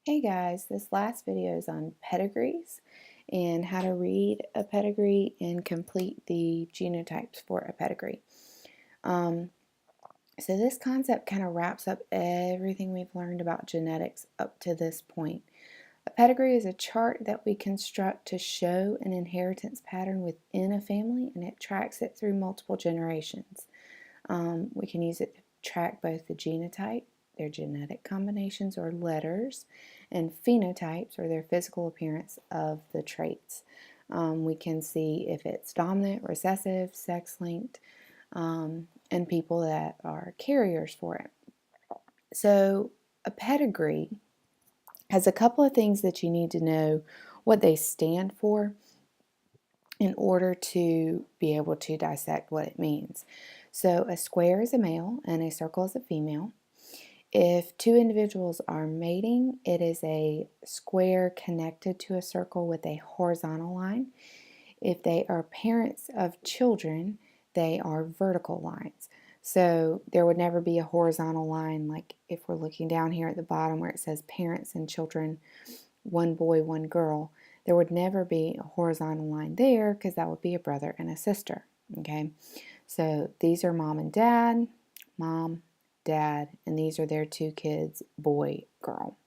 Hey guys, this last video is on pedigrees and how to read a pedigree and complete the genotypes for a pedigree. Um, so this concept kind of wraps up everything we've learned about genetics up to this point. A pedigree is a chart that we construct to show an inheritance pattern within a family, and it tracks it through multiple generations. We can use it to track both the genotype, their genetic combinations or letters, and phenotypes or their physical appearance of the traits. We can see if it's dominant, recessive, sex-linked, and people that are carriers for it. So a pedigree has a couple of things that you need to know what they stand for in order to be able to dissect what it means. So a square is a male and a circle is a female. If two individuals are mating, it is a square connected to a circle with a horizontal line. If they are parents of children, they are vertical lines. So there would never be a horizontal line like if we're looking down here at the bottom where it says parents and children, one boy, one girl. There would never be a horizontal line there because that would be a brother and a sister. Okay, so these are mom and dad, mom, dad, and these are their two kids, boy, girl.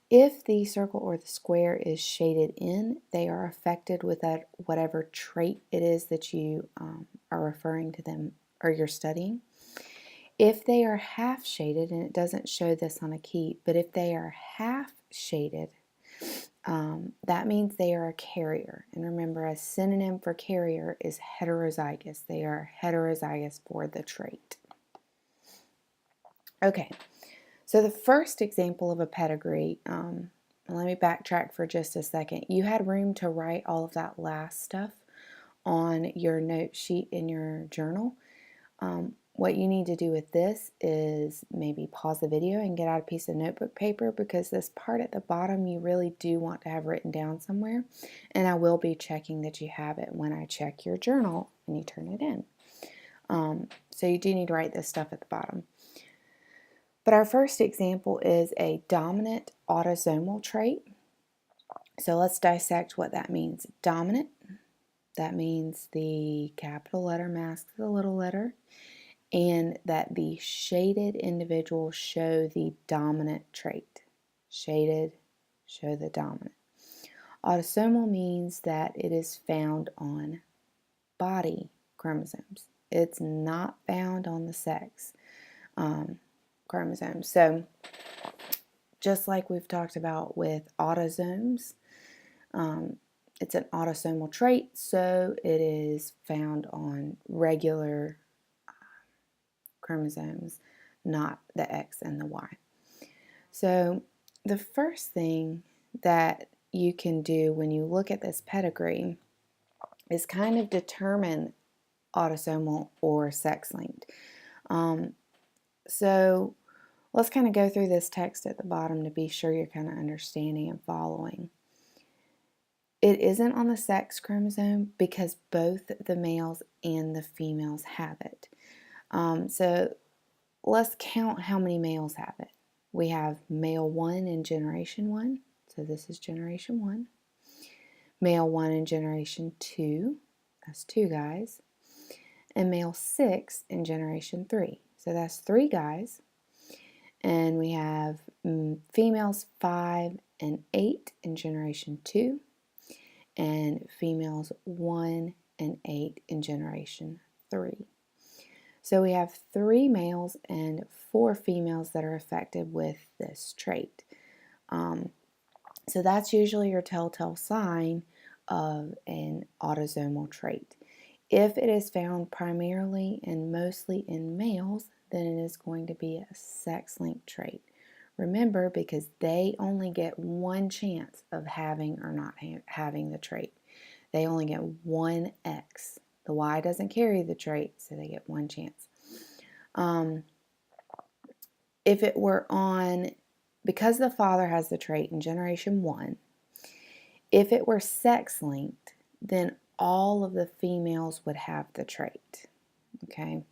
If the circle or the square is shaded in, they are affected with that whatever trait it is that you are referring to them or you're studying. If they are half shaded, and it doesn't show this on a key, but if they are half shaded, that means they are a carrier. And remember, a synonym for carrier is heterozygous. They are heterozygous for the trait. Okay, so the first example of a pedigree, let me backtrack for just a second. You had room to write all of that last stuff on your note sheet in your journal. What you need to do with this is maybe pause the video and get out a piece of notebook paper, because this part at the bottom you really do want to have written down somewhere, and I will be checking that you have it when I check your journal and you turn it in. So you do need to write this stuff at the bottom. But our first example is a dominant autosomal trait. So let's dissect what that means. Dominant, that means the capital letter masks the little letter, and that the shaded individuals show the dominant trait. Shaded show the dominant. Autosomal means that it is found on body chromosomes. It's not found on the sex chromosomes. So just like we've talked about with autosomes, it's an autosomal trait, so it is found on regular chromosomes, not the X and the Y. So the first thing that you can do when you look at this pedigree is kind of determine autosomal or sex-linked. So let's kind of go through this text at the bottom to be sure you're kind of understanding and following. It isn't on the sex chromosome because both the males and the females have it. So let's count how many males have it. We have male 1 in generation 1, so this is generation 1. Male 1 in generation 2, that's 2 guys. And male 6 in generation 3, so that's 3 guys. And we have females 5 and 8 in generation 2, and females 1 and 8 in generation 3. So we have 3 males and 4 females that are affected with this trait. So that's usually your telltale sign of an autosomal trait. If it is found primarily and mostly in males, then it is going to be a sex-linked trait. Remember, because they only get one chance of having or not having the trait. They only get one X. The Y doesn't carry the trait, so they get one chance. If it were on, because the father has the trait in generation 1, if it were sex-linked, then all of the females would have the trait. Okay?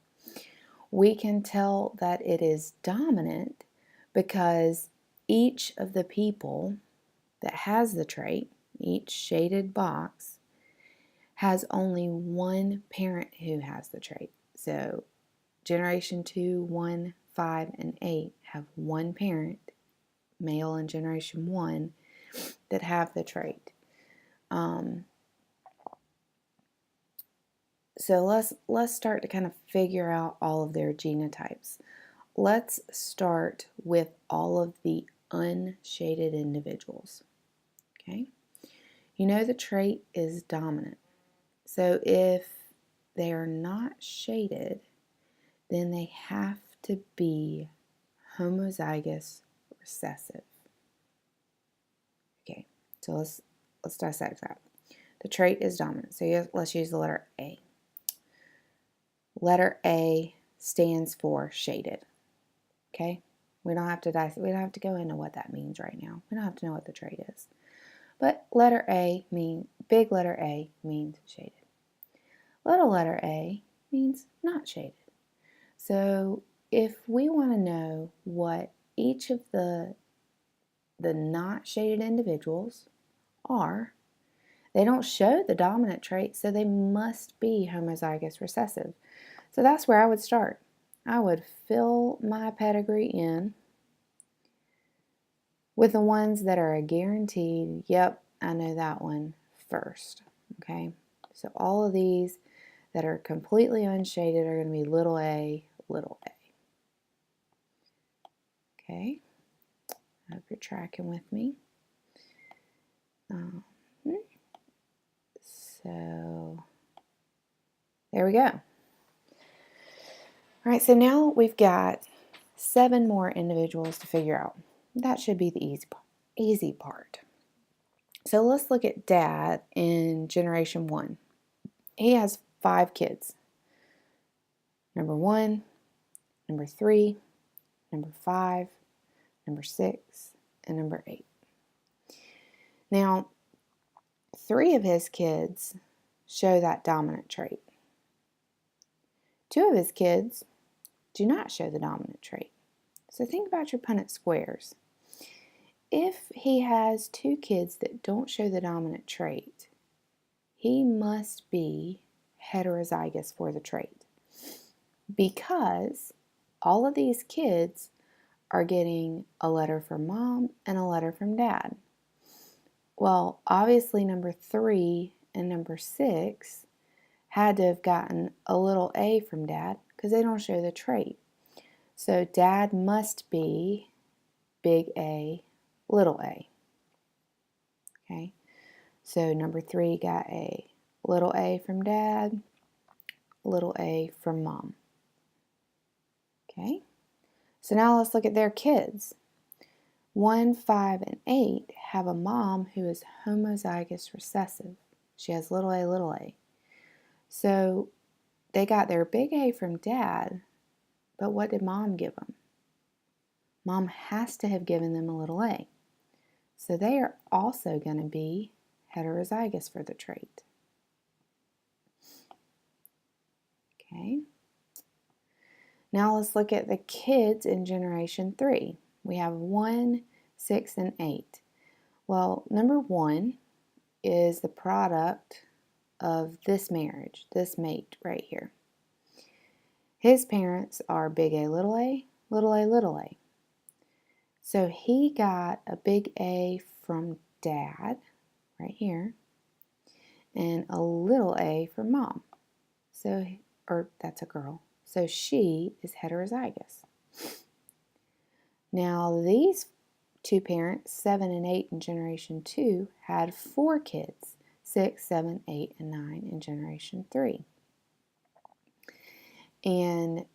We can tell that it is dominant because each of the people that has the trait, each shaded box, has only one parent who has the trait. So generation 2, 1, 5, and 8 have one parent, male in generation 1, that have the trait. So let's start to kind of figure out all of their genotypes. Let's start with all of the unshaded individuals. Okay? You know the trait is dominant. So if they are not shaded, then they have to be homozygous recessive. Okay, so let's dissect that. The trait is dominant. So let's use the letter A. Letter A stands for shaded. Okay? We don't have to go into what that means right now. We don't have to know what the trait is. But big letter A means shaded. Little letter A means not shaded. So if we want to know what each of the not shaded individuals are, they don't show the dominant trait, so they must be homozygous recessive. So that's where I would start. I would fill my pedigree in with the ones that are a guaranteed, yep, I know that one first. Okay, so all of these that are completely unshaded are going to be little a, little a. Okay, I hope you're tracking with me. So there we go. All right, so now we've got 7 more individuals to figure out. That should be the easy part. So let's look at Dad in generation 1. He has 5 kids. Number 1, number 3, number 5, number 6, and number 8. Now, 3 of his kids show that dominant trait. 2 of his kids do not show the dominant trait. So think about your Punnett squares. If he has 2 kids that don't show the dominant trait, he must be heterozygous for the trait, because all of these kids are getting a letter from mom and a letter from dad. Well, obviously number 3 and number 6 had to have gotten a little a from dad because they don't show the trait. So dad must be big A, little a. Okay, so number 3 got a little a from dad, little a from mom. Okay, so now let's look at their kids. 1, 5, and 8 have a mom who is homozygous recessive. She has little a, little a. So they got their big A from dad, but what did mom give them? Mom has to have given them a little a. So they are also going to be heterozygous for the trait. Okay. Now let's look at the kids in generation 3. We have 1, 6, and 8. Well, number 1 is the product of this marriage, this mate right here. His parents are big A, little a, little a, little a. So he got a big A from dad, right here, and a little a from mom. So, or that's a girl. So she is heterozygous. Now these 2 parents, 7 and 8 in generation 2, had 4 kids, 6, 7, 8, and 9 in generation 3. And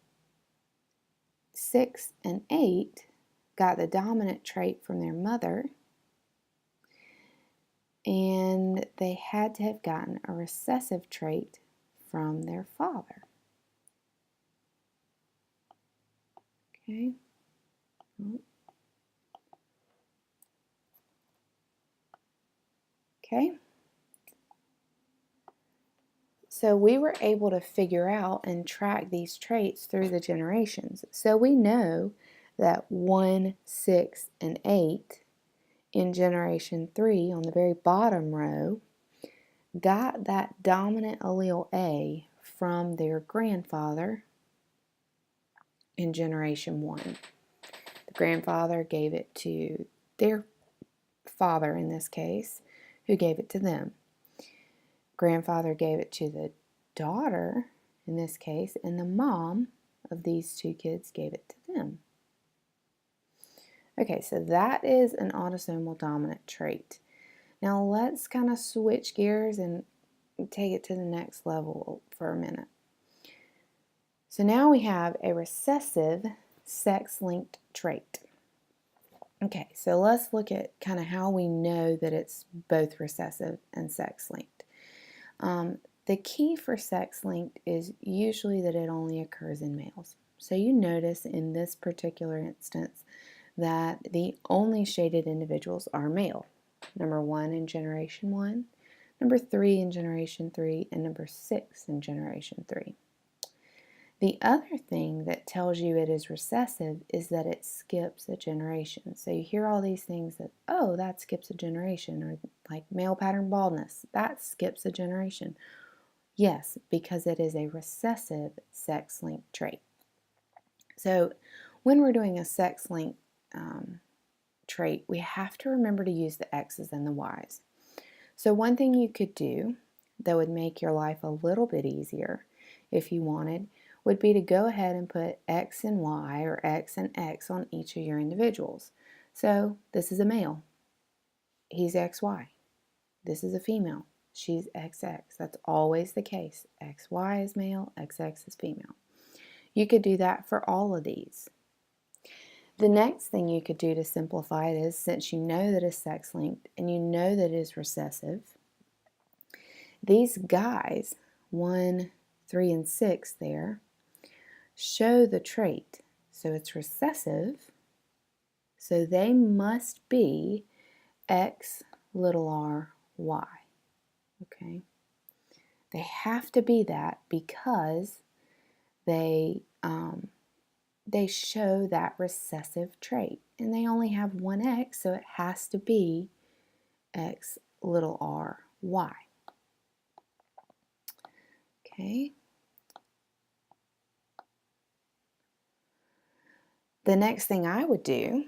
6 and 8 got the dominant trait from their mother, and they had to have gotten a recessive trait from their father. Okay. Okay. So we were able to figure out and track these traits through the generations. So we know that 1, 6, and 8 in generation 3 on the very bottom row got that dominant allele A from their grandfather in generation 1. The grandfather gave it to their father in this case, who gave it to them. Grandfather gave it to the daughter in this case, and the mom of these two kids gave it to them. Okay, so that is an autosomal dominant trait. Now let's kind of switch gears and take it to the next level for a minute. So now we have a recessive sex-linked trait. Okay, so let's look at kind of how we know that it's both recessive and sex-linked. The key for sex-linked is usually that it only occurs in males. So you notice in this particular instance that the only shaded individuals are male. Number 1 in generation 1, number 3 in generation 3, and number 6 in generation 3. The other thing that tells you it is recessive is that it skips a generation. So you hear all these things that, oh, that skips a generation, or like male pattern baldness, that skips a generation. Yes, because it is a recessive sex-linked trait. So when we're doing a sex-linked trait, we have to remember to use the X's and the Y's. So one thing you could do that would make your life a little bit easier, if you wanted, would be to go ahead and put X and Y or X and X on each of your individuals. So this is a male. He's XY. This is a female. She's XX. That's always the case. XY is male, XX is female. You could do that for all of these. The next thing you could do to simplify it is, since you know that it's sex-linked and you know that it is recessive, these guys, 1, 3, and 6 there, show the trait. So it's recessive, so they must be X little r y. Okay? They have to be that because they show that recessive trait. And they only have one X, so it has to be X little r y. Okay? The next thing I would do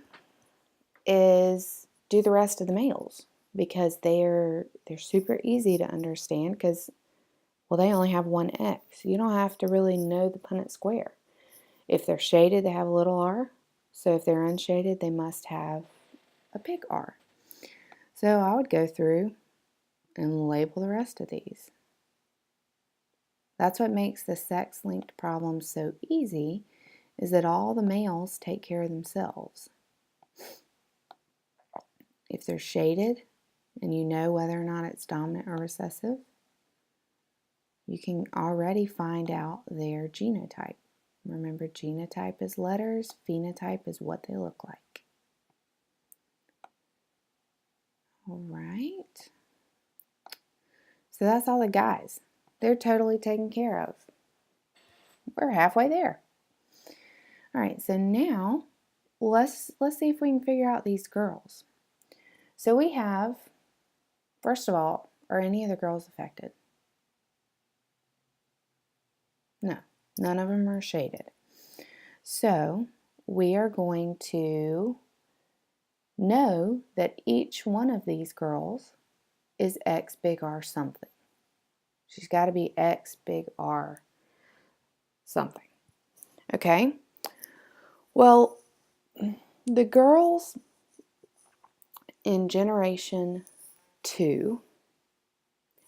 is do the rest of the males, because they're super easy to understand because, well, they only have one X. You don't have to really know the Punnett square. If they're shaded, they have a little r. So if they're unshaded, they must have a big R. So I would go through and label the rest of these. That's what makes the sex-linked problem so easy, is that all the males take care of themselves. If they're shaded and you know whether or not it's dominant or recessive, you can already find out their genotype. Remember, genotype is letters, phenotype is what they look like. All right. So that's all the guys. They're totally taken care of. We're halfway there. All right, so now let's see if we can figure out these girls. So we have, first of all, are any of the girls affected? No, none of them are shaded. So we are going to know that each one of these girls is X big R something. She's got to be X big R something. Okay? Well, the girls in generation 2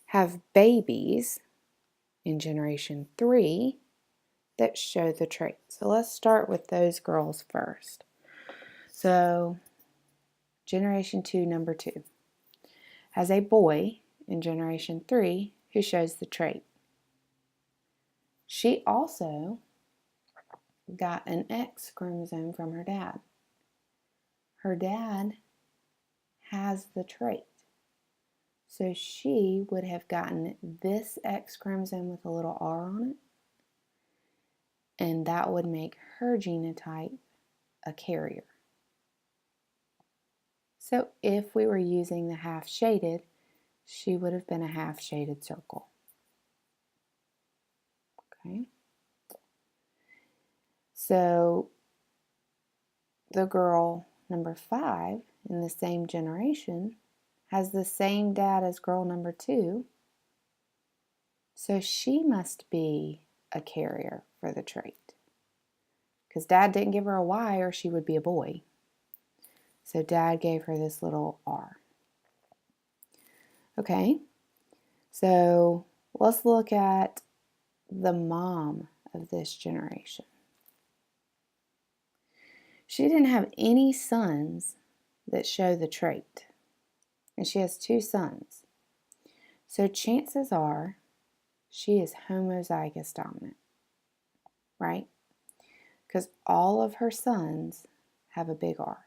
have babies in generation 3 that show the trait. So let's start with those girls first. So generation 2, number 2, has a boy in generation 3 who shows the trait. She also got an X chromosome from her dad. Her dad has the trait. So she would have gotten this X chromosome with a little R on it, and that would make her genotype a carrier. So if we were using the half shaded, she would have been a half shaded circle. Okay. So the girl number 5 in the same generation has the same dad as girl number 2. So she must be a carrier for the trait. Because dad didn't give her a Y or she would be a boy. So dad gave her this little R. Okay, so let's look at the mom of this generation. She didn't have any sons that show the trait. And she has 2 sons. So chances are she is homozygous dominant, right? Because all of her sons have a big R,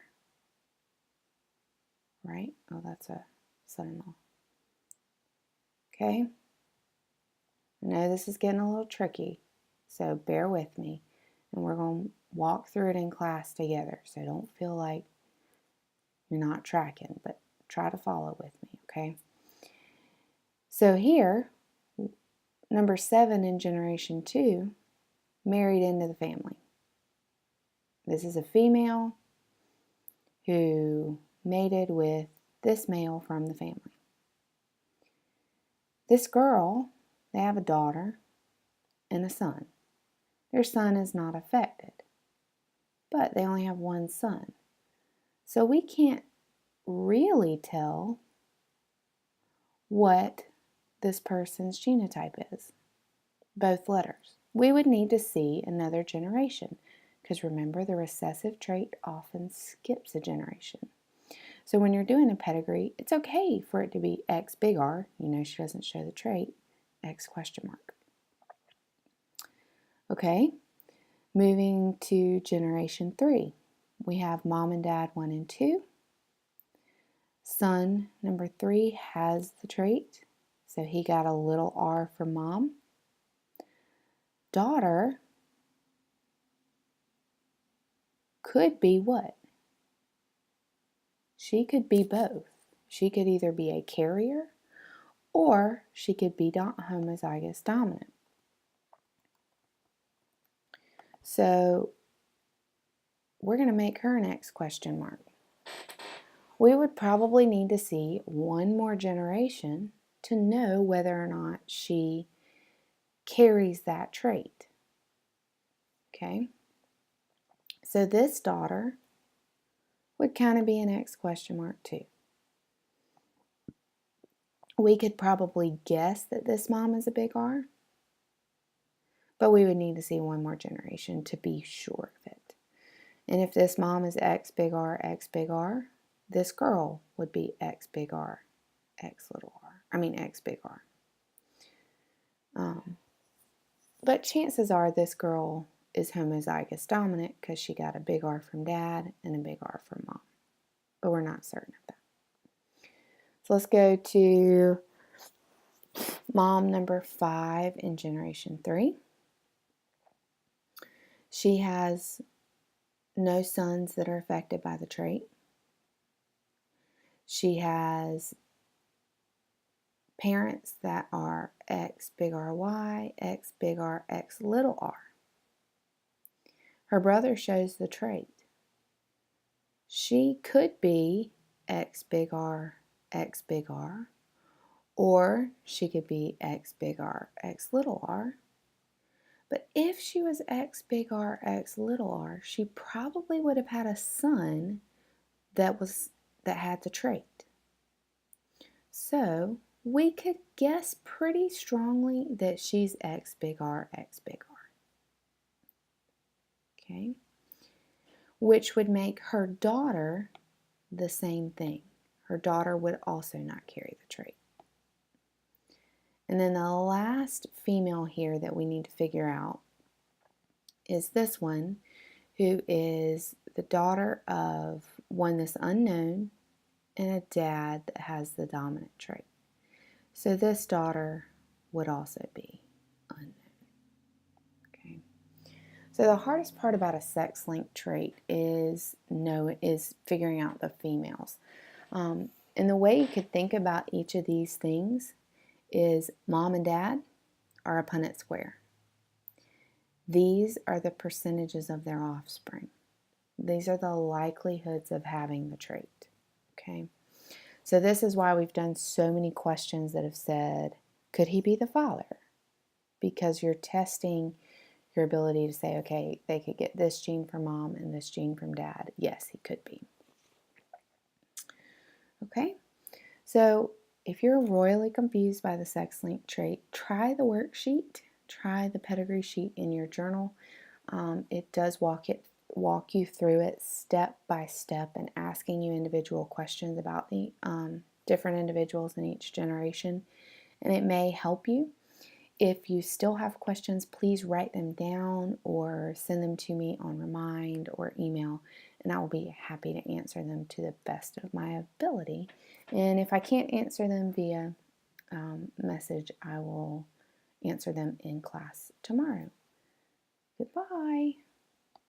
right? Oh, that's a son-in-law. Okay? I know this is getting a little tricky, so bear with me. And we're going to walk through it in class together, so don't feel like you're not tracking, but try to follow with me, okay? So here, number 7 in generation 2 married into the family. This is a female who mated with this male from the family. This girl, they have a daughter and a son. Their son is not affected, but they only have one son. So we can't really tell what this person's genotype is, both letters. We would need to see another generation, because remember, the recessive trait often skips a generation. So when you're doing a pedigree, it's okay for it to be X big R. You know, she doesn't show the trait, X question mark. Okay, moving to generation 3. We have mom and dad 1 and 2. Son number 3 has the trait, so he got a little R for mom. Daughter could be what? She could be both. She could either be a carrier or she could be homozygous dominant. So we're going to make her an X question mark. We would probably need to see one more generation to know whether or not she carries that trait. Okay? So this daughter would kind of be an X question mark too. We could probably guess that this mom is a big R, but we would need to see one more generation to be sure of it. And if this mom is X big R, this girl would be X big R, X little r. I mean X big R. But chances are this girl is homozygous dominant because she got a big R from dad and a big R from mom. But we're not certain of that. So let's go to mom number 5 in generation 3. She has no sons that are affected by the trait. She has parents that are X big RY, X big R, X little r. Her brother shows the trait. She could be X big R, or she could be X big R, X little r. But if she was X big R, X little r, she probably would have had a son that had the trait. So we could guess pretty strongly that she's X big R, X big R. Okay? Which would make her daughter the same thing. Her daughter would also not carry the trait. And then the last female here that we need to figure out is this one, who is the daughter of one that's unknown and a dad that has the dominant trait. So this daughter would also be unknown. Okay. So the hardest part about a sex-linked trait is figuring out the females. And the way you could think about each of these things is mom and dad are a Punnett square. These are the percentages of their offspring. These are the likelihoods of having the trait. Okay, so this is why we've done so many questions that have said, could he be the father? Because you're testing your ability to say, okay, they could get this gene from mom and this gene from dad. Yes, he could be. Okay, so if you're royally confused by the sex-linked trait, try the worksheet, try the pedigree sheet in your journal. It does walk you through it step by step and asking you individual questions about the different individuals in each generation, and it may help you. If you still have questions, please write them down or send them to me on Remind or email, and I will be happy to answer them to the best of my ability. And if I can't answer them via message, I will answer them in class tomorrow. Goodbye.